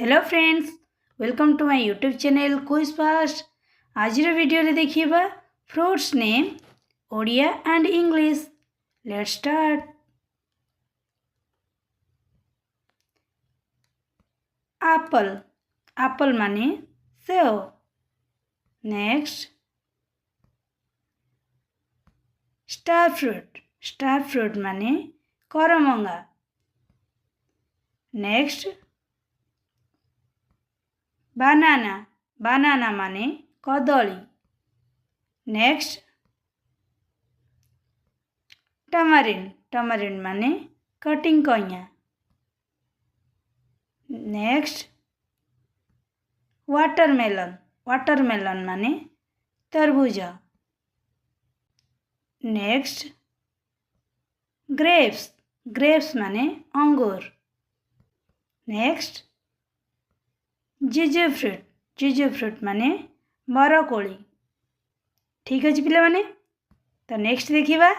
Hello friends, welcome to my YouTube channel quiz fast. आज video रे देखिए fruits name Odia and English. Let's start. Apple, apple माने सेव। Next star fruit माने करमंगा। नेक्स्ट बनाना, बनाना माने कदली। नेक्स्ट टमारिन, टमारिन माने कटिंग कइया। नेक्स्ट वाटरमेलन, वाटरमेलन माने तरबूजा। नेक्स्ट ग्रेप्स, ग्रेप्स माने अंगूर। नेक्स्ट जीजू फ्रूट, जीजू फ्रूट माने बरकोली। ठीक अच्छे पिला माने। तो नेक्स्ट देखिबा।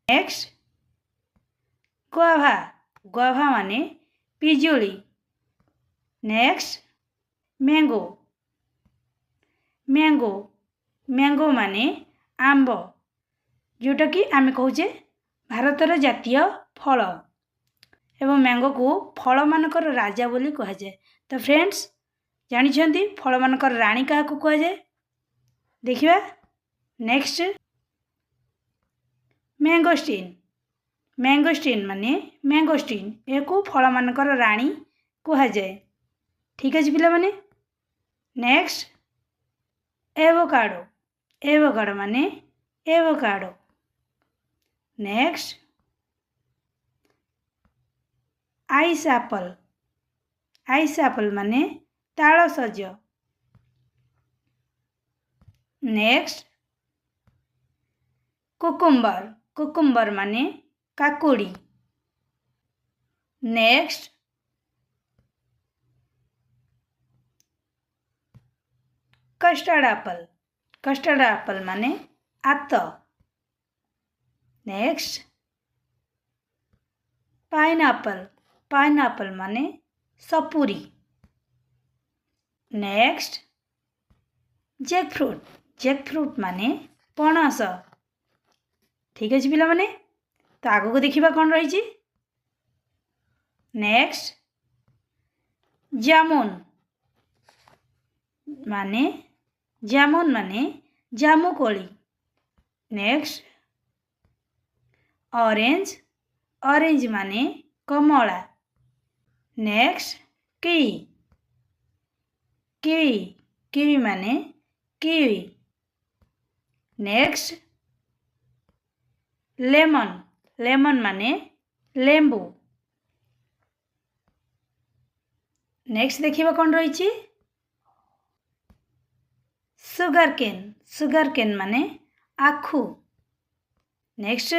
नेक्स्ट गुआभा, गुआभा माने पिजुली। नेक्स्ट मैंगो, मैंगो, मैंगो माने आंब, जोटा कि आमे कहूचे भारतर जातीय फल एवं मैंगो को फल मानकर राजा बोली कहा जाए। तो फ्रेंड्स जानिछंती फल मानकर रानी क्या कहा जाए देखिबा। नेक्स्ट मैंगोस्टीन, मैंगोस्टीन माने मैंगोस्टीन एको फल मानकर रानी कहा जाए। ठीक अच्छे पिला माने। नेक्स्ट एवोकाडो, एवोकाडो माने avocado. Next ice apple, ice apple माने तालसज। नेक्स्ट कुकुम्बर, कुकुम्बर माने काकुड़ी। Next custard apple, custard apple माने आत। नेक्स्ट पाइनएप्पल, पाइनएप्पल माने सपुरी। नेक्स्ट जैकफ्रूट, जैकफ्रूट माने पणस। ठीक अच्छे पिला माने। तो आगो को देखिबा कौन रही। नेक्स्ट जामुन माने, जामुन माने जामुकोली। नेक्स्ट ऑरेंज, ऑरेंज माने कमला। नेक्स्ट किवी, किवी, किवी माने किवी। नेक्स्ट लेमन, लेमन माने लेंबू। नेक्स्ट देखिबा कौन रही। सुगर केन, सुगर केन माने आखु। नेक्स्ट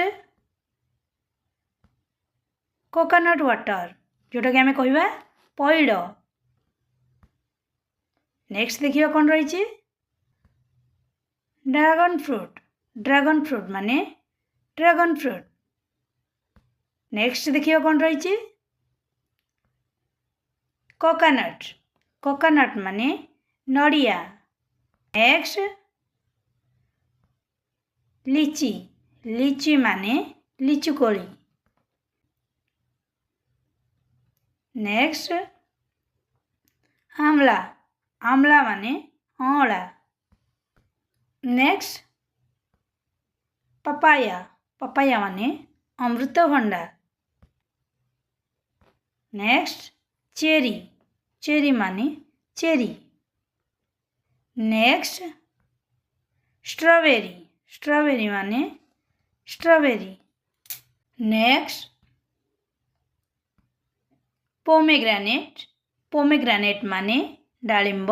कोकोनट वाटर, जोटा कि आमे कहिबा पैड। नेक्स्ट देखिबा कौन रही। ड्रैगन फ्रूट, ड्रैगन फ्रूट माने ड्रैगन फ्रूट। नेक्स्ट देखिबा कौन रही। कोकोनट, कोकोनट माने नड़िया। नेक्स्ट लीची, लीची माने लिचु कोली। नेक्स्ट आमला, आमला माने अँला। नेक्स्ट पपाया, पपाया माने अमृतभंडा। नेक्स्ट चेरी, चेरी माने चेरी। नेक्स्ट स्ट्रॉबेरी, स्ट्रॉबेरी माने स्ट्रॉबेरी। नेक्स्ट पोमेग्रेनेट, पोमेग्रेनेट माने डालिंब।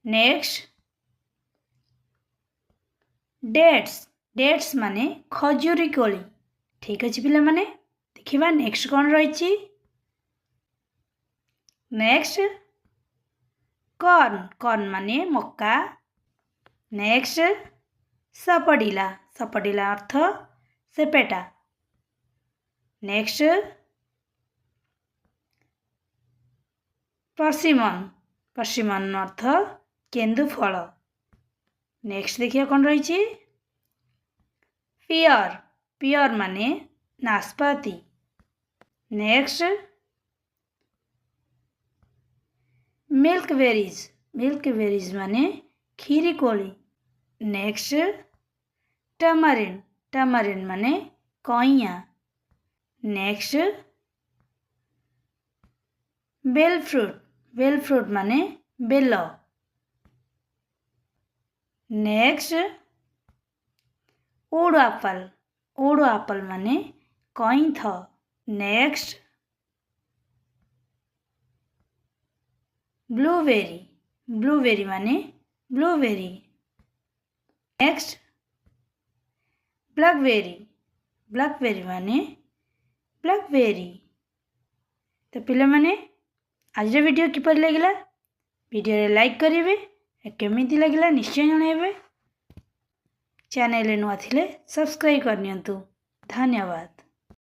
नेक्स्ट डेट्स, डेट्स माने खजूरी कोली। ठीक अच्छे पिला माने। देखिबा नेक्स्ट कौन रही। नेक्स्ट कॉर्न, कॉर्न माने मक्का। नेक्स्ट सपडिला, सपडिला अर्थ सेपेटा। नेक्स्ट पर्सिमन पर्सिमन अर्थ केंदु फल। नेक्स्ट देखिए कौन रही। पियर पियर माने नाशपाती। नेक्स्ट मिल्क बेरीज माने खीरी कोली। नेक्स्ट टमारिन माने कइया। नेक्स्ट बेल फ्रूट माने बेल। नेक्स्ट ओड एप्पल माने कइंथ। नेक्स्ट ब्लूबेरी माने ब्लूबेरी। नेक्स्ट ब्लैकबेरी माने ब्लैकबेरी। तो पिला माने आज वीडियो किपर लगिला वीडियो रे लाइक करेंगे केमिति लगिला निश्चय जणाइबे। चैनल नुआ थिले सब्सक्राइब करनियंतु। धन्यवाद।